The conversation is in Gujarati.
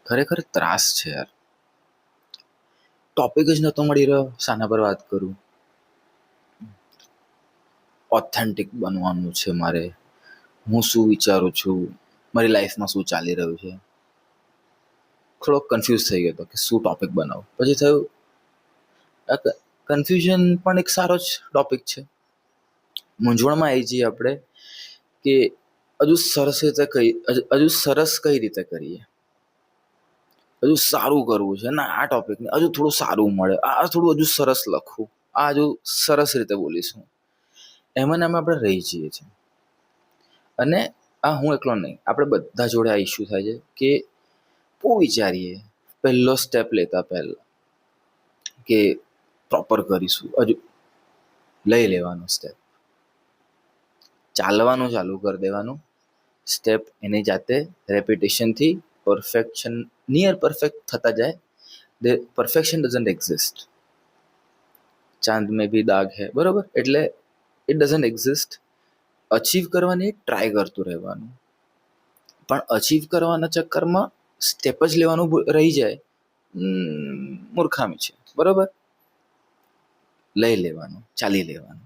ખરેખર ત્રાસ છે યાર. ટોપિક જ નહોતો મળી રહ્યો શાના પર વાત કરું. ઓથેન્ટિક બનવાનું છે મારે. હું શું વિચારું છું, મારી લાઈફમાં શું ચાલી રહ્યું છે. થોડોક કન્ફ્યુઝ થઈ ગયો હતો કે શું ટોપિક બનાવું. પછી થયું કન્ફ્યુઝન પણ એક સારો જ ટોપિક છે. મૂંઝવણમાં આવી જઈએ આપણે કે હજુ સરસ કઈ રીતે કરીએ, હજુ સારું કરવું છે ના આ ટોપિકને હજુ થોડું સારું મળે, આ થોડું હજુ સરસ લખવું, આ હજુ સરસ રીતે બોલીશું. એમાં ને એમાં આપણે રહી જઈએ છીએ. અને આ હું એકલો નહીં, આપણે બધા જોડે આ ઇસ્યુ થાય છે કે બહુ વિચારીએ પહેલો સ્ટેપ લેતા પહેલા કે પ્રોપર કરીશું, હજુ લઈ લેવાનો સ્ટેપ, ચાલવાનું ચાલુ કરી દેવાનું. સ્ટેપ એની જાતે રેપિટેશનથી પરફેક્શન નિયર પરફેક્ટ થતા જાય. Perfection doesn't exist. ચાંદ મેં ભી દાગ હૈ, બરોબર? એટલે ઇટ ડઝન્ટ એક્ઝિસ્ટ. અચીવ કરવાની ટ્રાય કરતું રહેવાનું. પણ અચીવ કરવાના ચક્કરમાં સ્ટેપ જ લેવાનું રહી જાય, મૂર્ખામી છે, બરોબર? લઈ લેવાનું, ચાલી લેવાનું.